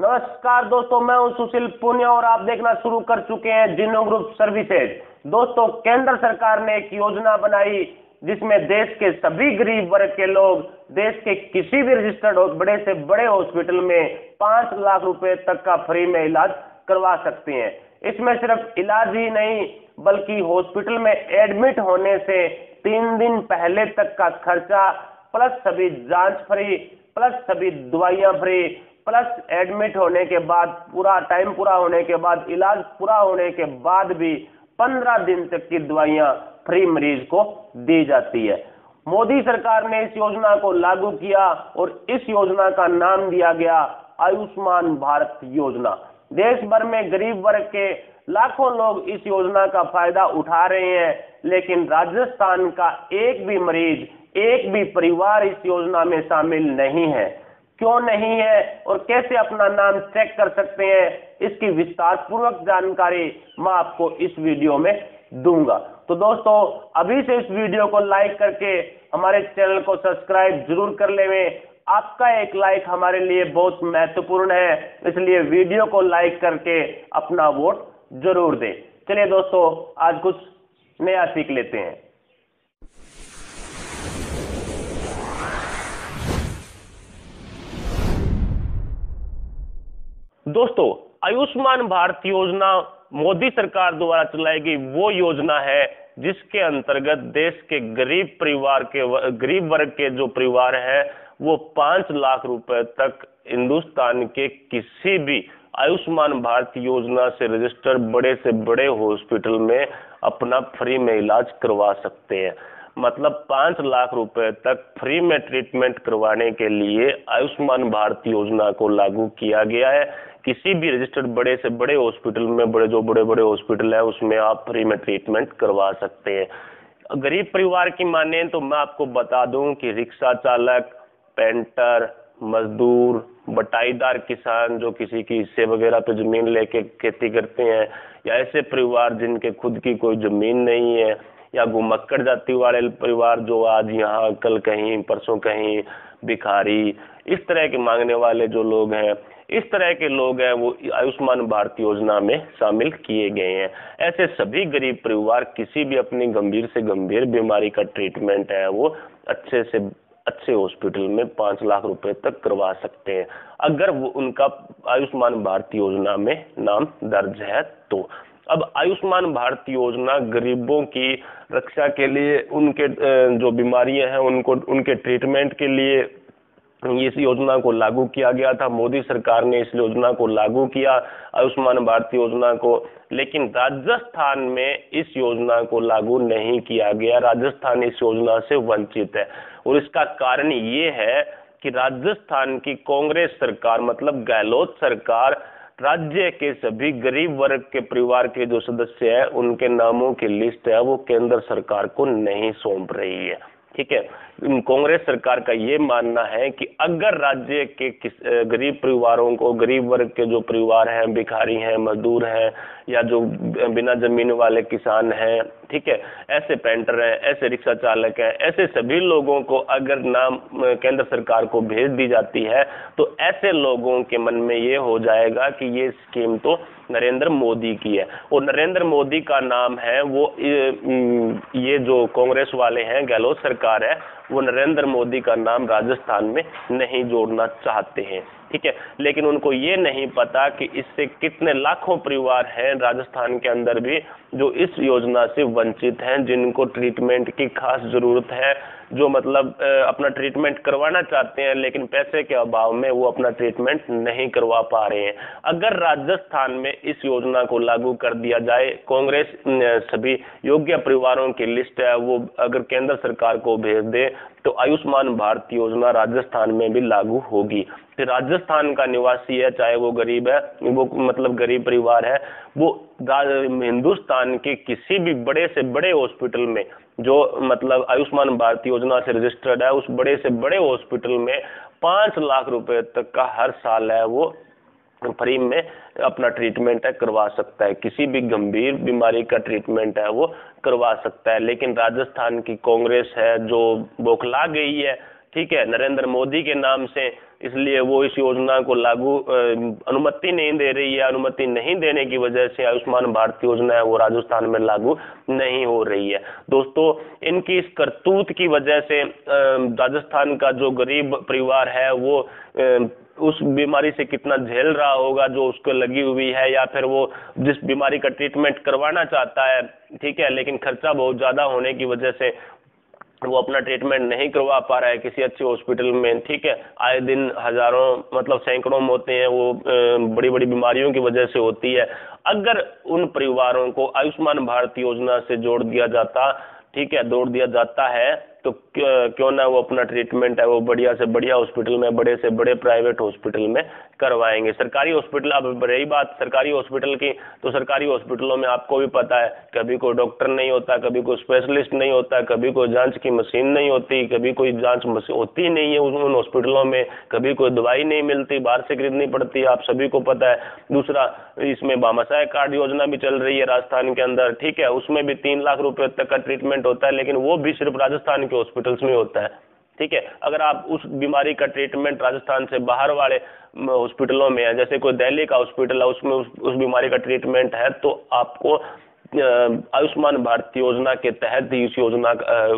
नमस्कार दोस्तों, मैं हूं सुशील पुनिया और आप देखना शुरू कर चुके हैं जिनो ग्रुप सर्विसेज। दोस्तों, केंद्र सरकार ने एक योजना बनाई जिसमें देश के सभी गरीब वर्ग के लोग देश के किसी भी रजिस्टर्ड बड़े से बड़े हॉस्पिटल में 5 लाख रुपए तक का फ्री में इलाज करवा सकते हैं। इसमें सिर्फ इलाज ही नहीं बल्कि हॉस्पिटल में एडमिट होने से 3 दिन पहले तक का खर्चा प्लस सभी जांच फ्री प्लस सभी दवाइयां फ्री प्लस एडमिट होने के बाद पूरा टाइम पूरा होने के बाद इलाज पूरा होने के बाद भी 15 दिन तक की दवाइयां फ्री मरीज को दी जाती है। मोदी सरकार ने इस योजना को लागू किया और इस योजना का नाम दिया गया आयुष्मान भारत योजना। देश भर में गरीब वर्ग के लाखों लोग इस योजना का फायदा उठा रहे हैं, लेकिन राजस्थान का एक भी मरीज, एक भी परिवार इस योजना में शामिल नहीं है। क्यों नहीं है और कैसे अपना नाम चेक कर सकते हैं, इसकी विस्तार पूर्वक जानकारी मैं आपको इस वीडियो में दूंगा। तो दोस्तों, अभी से इस वीडियो को लाइक करके हमारे चैनल को सब्सक्राइब जरूर कर लें। आपका एक लाइक हमारे लिए बहुत महत्वपूर्ण है, इसलिए वीडियो को लाइक करके अपना वोट जरूर दें। चलिए दोस्तों, आज कुछ नया सीख लेते हैं। दोस्तों, आयुष्मान भारत योजना मोदी सरकार द्वारा चलाई गई वो योजना है जिसके अंतर्गत देश के गरीब वर्ग के जो परिवार है वो 5 लाख रुपए तक हिंदुस्तान के किसी भी आयुष्मान भारत योजना से रजिस्टर्ड बड़े से बड़े हॉस्पिटल में अपना फ्री में इलाज करवा सकते हैं। मतलब 5 लाख रुपए तक फ्री में ट्रीटमेंट करवाने के लिए आयुष्मान भारत योजना को लागू किया गया है। किसी भी रजिस्टर्ड बड़े से बड़े हॉस्पिटल में बड़े बड़े हॉस्पिटल है उसमें आप फ्री में ट्रीटमेंट करवा सकते हैं। गरीब परिवार की माने तो मैं आपको बता दूं कि रिक्शा चालक, पेंटर, मजदूर, बटाईदार किसान जो किसी की हिस्से वगैरह पे जमीन लेके खेती करते हैं, या ऐसे परिवार जिनके खुद की कोई जमीन नहीं है, या घुमक्कड़ जाति वाले परिवार जो आज यहाँ कल कहीं परसों कहीं भिखारी, इस तरह के मांगने वाले जो लोग हैं, इस तरह के लोग हैं वो आयुष्मान भारत योजना में शामिल किए गए हैं। ऐसे सभी गरीब परिवार किसी भी अपनी गंभीर से गंभीर बीमारी का ट्रीटमेंट है वो अच्छे से अच्छे हॉस्पिटल में 5 लाख रुपए तक करवा सकते हैं, अगर वो उनका आयुष्मान भारत योजना में नाम दर्ज है तो। अब आयुष्मान भारत योजना गरीबों की रक्षा के लिए, उनके जो बीमारियां हैं उनको उनके ट्रीटमेंट के लिए इस योजना को लागू किया गया था। मोदी सरकार ने इस योजना को लागू किया, आयुष्मान भारत योजना को, लेकिन राजस्थान में इस योजना को लागू नहीं किया गया। राजस्थान इस योजना से वंचित है और इसका कारण ये है कि राजस्थान की कांग्रेस सरकार मतलब गहलोत सरकार राज्य के सभी गरीब वर्ग के परिवार के जो सदस्य हैं उनके नामों की लिस्ट है वो केंद्र सरकार को नहीं सौंप रही है। ठीक है, कांग्रेस सरकार का ये मानना है कि अगर राज्य के गरीब परिवारों को, गरीब वर्ग के जो परिवार हैं, भिखारी हैं, मजदूर हैं, या जो बिना जमीन वाले किसान हैं, ठीक है, ऐसे पेंटर हैं, ऐसे रिक्शा चालक हैं, ऐसे सभी लोगों को अगर नाम केंद्र सरकार को भेज दी जाती है तो ऐसे लोगों के मन में ये हो जाएगा कि ये स्कीम तो नरेंद्र मोदी की है और नरेंद्र मोदी का नाम है वो, ये जो कांग्रेस वाले हैं, गहलोत सरकार है, वो नरेंद्र मोदी का नाम राजस्थान में नहीं जोड़ना चाहते हैं। ठीक है, लेकिन उनको ये नहीं पता कि इससे कितने लाखों परिवार हैं राजस्थान के अंदर भी जो इस योजना से वंचित हैं, जिनको ट्रीटमेंट की खास जरूरत है, जो मतलब अपना ट्रीटमेंट करवाना चाहते हैं लेकिन पैसे के अभाव में वो अपना ट्रीटमेंट नहीं करवा पा रहे हैं। अगर राजस्थान में इस योजना को लागू कर दिया जाए, कांग्रेस सभी योग्य परिवारों की लिस्ट है वो अगर केंद्र सरकार को भेज दे तो आयुष्मान भारत योजना राजस्थान में भी लागू होगी। फिर राजस्थान का निवासी है, चाहे वो गरीब है, वो मतलब गरीब परिवार है, वो हिंदुस्तान के किसी भी बड़े से बड़े हॉस्पिटल में जो मतलब आयुष्मान भारत योजना से रजिस्टर्ड है, उस बड़े से बड़े हॉस्पिटल में 5 लाख रुपए तक का हर साल है वो फ्री में अपना ट्रीटमेंट है करवा सकता है। किसी भी गंभीर बीमारी का ट्रीटमेंट है वो करवा सकता है। लेकिन राजस्थान की कांग्रेस है जो बौखला गई है, ठीक है, नरेंद्र मोदी के नाम से इसलिए वो इस योजना को लागू अनुमति नहीं दे रही है। अनुमति नहीं देने की वजह से आयुष्मान भारत योजना है वो राजस्थान में लागू नहीं हो रही है। दोस्तों, इनकी इस करतूत की वजह से राजस्थान का जो गरीब परिवार है वो उस बीमारी से कितना झेल रहा होगा जो उसको लगी हुई है, या फिर वो जिस बीमारी का ट्रीटमेंट करवाना चाहता है, ठीक है, लेकिन खर्चा बहुत ज्यादा होने की वजह से वो अपना ट्रीटमेंट नहीं करवा पा रहा है किसी अच्छे हॉस्पिटल में, ठीक है। आए दिन हजारों मतलब सैकड़ों होते हैं वो बड़ी बड़ी बीमारियों की वजह से होती है। अगर उन परिवारों को आयुष्मान भारत योजना से जोड़ दिया जाता, ठीक है, जोड़ दिया जाता है, तो क्यों ना वो अपना ट्रीटमेंट है वो बढ़िया से बढ़िया हॉस्पिटल में, बड़े से बड़े प्राइवेट हॉस्पिटल में करवाएंगे। सरकारी हॉस्पिटल, अब रही बात सरकारी हॉस्पिटल की, तो सरकारी हॉस्पिटलों में आपको भी पता है कभी कोई डॉक्टर नहीं होता, कभी कोई स्पेशलिस्ट नहीं होता, कभी कोई जांच की मशीन नहीं होती, कभी कोई जांच होती नहीं है उन हॉस्पिटलों में, कभी कोई दवाई नहीं मिलती, बाहर से खरीदनी पड़ती है, आप सभी को पता है। दूसरा, इसमें भामाशाह कार्ड योजना भी चल रही है राजस्थान के अंदर, ठीक है, उसमें भी 3 लाख रुपए तक का ट्रीटमेंट होता है, लेकिन वो भी सिर्फ राजस्थान के हॉस्पिटल्स में होता है, ठीक है। अगर आप उस बीमारी का ट्रीटमेंट राजस्थान से बाहर वाले हॉस्पिटलों में है, जैसे कोई दिल्ली का हॉस्पिटल है उसमें उस बीमारी का ट्रीटमेंट है, तो आपको आयुष्मान भारत योजना के तहत ही इस योजना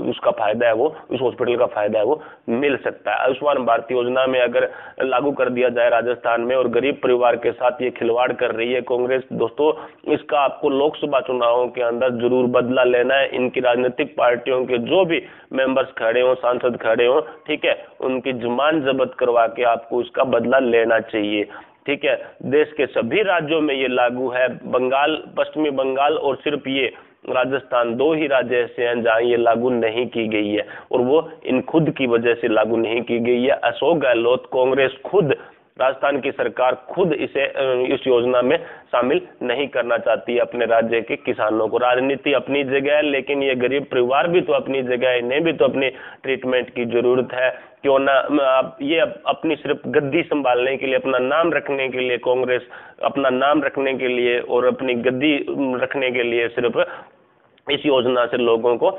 उसका फायदा है वो, उस हॉस्पिटल का फायदा है वो मिल सकता है। आयुष्मान भारत योजना में अगर लागू कर दिया जाए राजस्थान में और गरीब परिवार के साथ ये खिलवाड़ कर रही है कांग्रेस, दोस्तों इसका आपको लोकसभा चुनावों के अंदर जरूर बदला लेना है। इनकी राजनीतिक पार्टियों के जो भी मेंबर्स खड़े हों, सांसद खड़े हों, ठीक है, उनकी जमान जब्त करवा के आपको इसका बदला लेना चाहिए, ठीक है। देश के सभी राज्यों में ये लागू है, बंगाल, पश्चिमी बंगाल और सिर्फ ये राजस्थान 2 ही राज्य ऐसे हैं जहां ये लागू नहीं की गई है, और वो इन खुद की वजह से लागू नहीं की गई है। अशोक गहलोत, कांग्रेस खुद, राजस्थान की सरकार खुद इस योजना में शामिल नहीं करना चाहती है अपने राज्य के किसानों को। राजनीति अपनी जगह है, लेकिन ये गरीब परिवार भी तो अपनी जगह है, इन्हें भी तो अपनी ट्रीटमेंट की जरूरत है। क्यों ना आप ये अपनी सिर्फ गद्दी संभालने के लिए, अपना नाम रखने के लिए, कांग्रेस अपना नाम रखने के लिए और अपनी गद्दी रखने के लिए सिर्फ इस योजना से लोगों को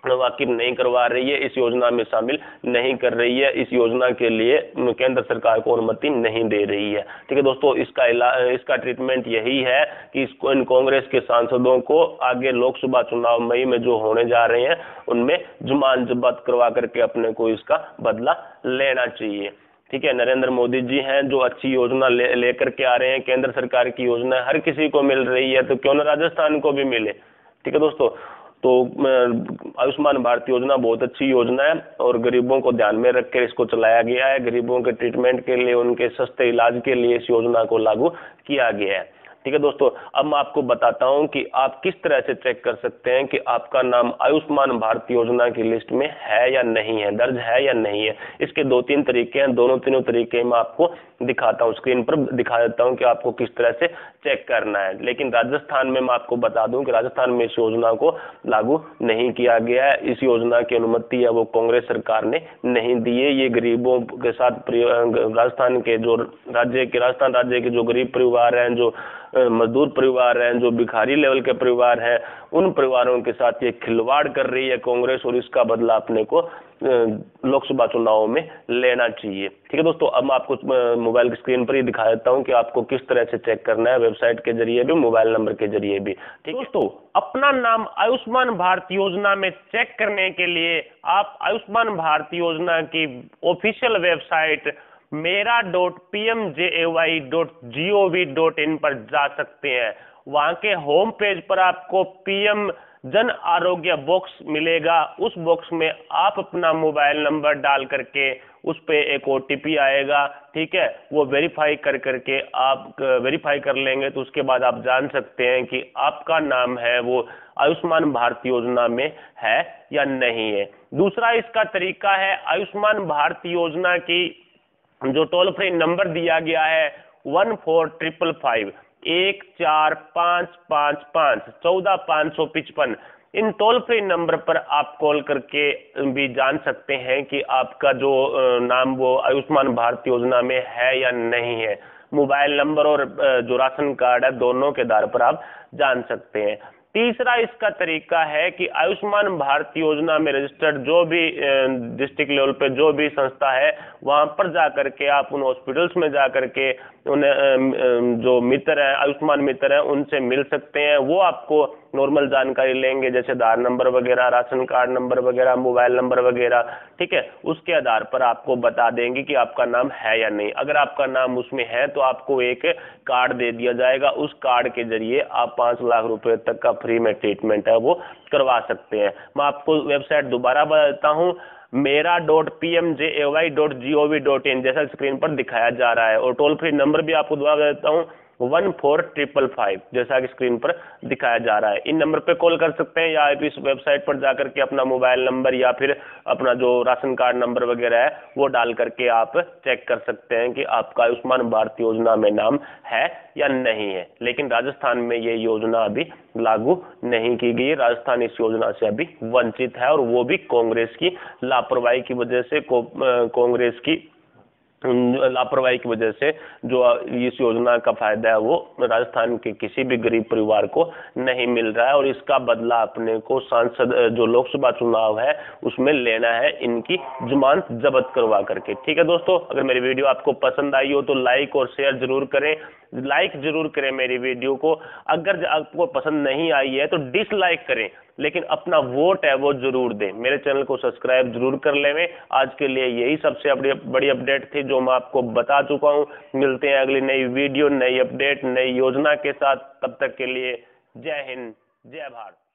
वाकिफ नहीं करवा रही है, इस योजना में शामिल नहीं कर रही है, इस योजना के लिए केंद्र सरकार को अनुमति नहीं दे रही है, ठीक है दोस्तों। इसका ट्रीटमेंट यही है कि इसको इन कांग्रेस के सांसदों को आगे लोकसभा चुनाव मई में जो होने जा रहे हैं उनमें जमान जब्त करवा करके अपने को इसका बदला लेना चाहिए, ठीक है। नरेंद्र मोदी जी हैं जो अच्छी योजना लेकर के आ रहे हैं, केंद्र सरकार की योजना हर किसी को मिल रही है, तो क्यों ना राजस्थान को भी मिले, ठीक है दोस्तों। तो आयुष्मान भारत योजना बहुत अच्छी योजना है और गरीबों को ध्यान में रखकर इसको चलाया गया है। गरीबों के ट्रीटमेंट के लिए, उनके सस्ते इलाज के लिए इस योजना को लागू किया गया है, ठीक है दोस्तों। अब मैं आपको बताता हूं कि आप किस तरह से चेक कर सकते हैं कि आपका नाम आयुष्मान भारत योजना की लिस्ट में है या नहीं है, दर्ज है या नहीं है। इसके 2-3 तरीके हैं, तीनों तरीके मैं आपको दिखाता हूं, स्क्रीन पर दिखा देता हूं कि आपको किस तरह से चेक करना है। लेकिन राजस्थान में मैं आपको बता दूं कि राजस्थान में इस योजना को लागू नहीं किया गया है। इस योजना की अनुमति है वो कांग्रेस सरकार ने नहीं दी है। ये गरीबों के साथ राजस्थान राज्य के जो गरीब परिवार हैं, जो मजदूर परिवार हैं, जो भिखारी लेवल के परिवार हैं, उन परिवारों के साथ ये खिलवाड़ कर रही है कांग्रेस, और इसका बदला अपने को लोकसभा चुनाव में लेना चाहिए, ठीक है दोस्तों। अब मैं आपको मोबाइल की स्क्रीन पर ही दिखा देता हूं कि आपको किस तरह से चेक करना है, वेबसाइट के जरिए भी, मोबाइल नंबर के जरिए भी, ठीक है दोस्तों। अपना नाम आयुष्मान भारत योजना में चेक करने के लिए आप आयुष्मान भारत योजना की ऑफिशियल वेबसाइट mera.pmjay.gov.in पर जा सकते हैं। वहां के होम पेज पर आपको पीएम जन आरोग्य बॉक्स मिलेगा। उस बॉक्स में आप अपना मोबाइल नंबर डाल करके उस पे एक ओटीपी आएगा, ठीक है, वो वेरीफाई करके आप वेरीफाई कर लेंगे तो उसके बाद आप जान सकते हैं कि आपका नाम है वो आयुष्मान भारत योजना में है या नहीं है। दूसरा इसका तरीका है, आयुष्मान भारत योजना की जो टोल फ्री नंबर दिया गया है 14555 14555 इन टोल फ्री नंबर पर आप कॉल करके भी जान सकते हैं कि आपका जो नाम वो आयुष्मान भारत योजना में है या नहीं है। मोबाइल नंबर और जो राशन कार्ड है दोनों के आधार पर आप जान सकते हैं। तीसरा इसका तरीका है कि आयुष्मान भारत योजना में रजिस्टर्ड जो भी डिस्ट्रिक्ट लेवल पे जो भी संस्था है वहां पर जाकर के आप उन हॉस्पिटल्स में जाकर के उन्हें जो मित्र है आयुष्मान मित्र है उनसे मिल सकते हैं। वो आपको नॉर्मल जानकारी लेंगे, जैसे आधार नंबर वगैरह, राशन कार्ड नंबर वगैरह, मोबाइल नंबर वगैरह, ठीक है। उसके आधार पर आपको बता देंगे कि आपका नाम है या नहीं। अगर आपका नाम उसमें है तो आपको एक कार्ड दे दिया जाएगा। उस कार्ड के जरिए आप 5 लाख रुपए तक का फ्री में ट्रीटमेंट है वो करवा सकते हैं। मैं आपको वेबसाइट दोबारा बता देता हूँ, mera.pmjay.gov.in, जैसा स्क्रीन पर दिखाया जा रहा है। और टोल फ्री नंबर भी आपको दोबारा बता देता हूँ, 14555, जैसा कि स्क्रीन पर दिखाया जा रहा है। इन नंबर पे कॉल कर सकते हैं या आप इस वेबसाइट पर जाकर के अपना मोबाइल नंबर या फिर अपना जो राशन कार्ड नंबर वगैरह है वो डाल करके आप चेक कर सकते हैं कि आपका आयुष्मान भारत योजना में नाम है या नहीं है। लेकिन राजस्थान में ये योजना अभी लागू नहीं की गई। राजस्थान इस योजना से अभी वंचित है और वो भी कांग्रेस की लापरवाही की वजह से, कांग्रेस की लापरवाही की वजह से जो इस योजना का फायदा है वो राजस्थान के किसी भी गरीब परिवार को नहीं मिल रहा है। और इसका बदला अपने को सांसद जो लोकसभा चुनाव है उसमें लेना है, इनकी जमानत जब्त करवा करके। ठीक है दोस्तों, अगर मेरी वीडियो आपको पसंद आई हो तो लाइक और शेयर जरूर करें, लाइक जरूर करें मेरी वीडियो को। अगर आपको पसंद नहीं आई है तो डिसलाइक करें, लेकिन अपना वोट है वो जरूर दें। मेरे चैनल को सब्सक्राइब जरूर कर लें। आज के लिए यही सबसे बड़ी अपडेट थी जो मैं आपको बता चुका हूं। मिलते हैं अगली नई वीडियो, नई अपडेट, नई योजना के साथ। तब तक के लिए जय हिंद, जय भारत।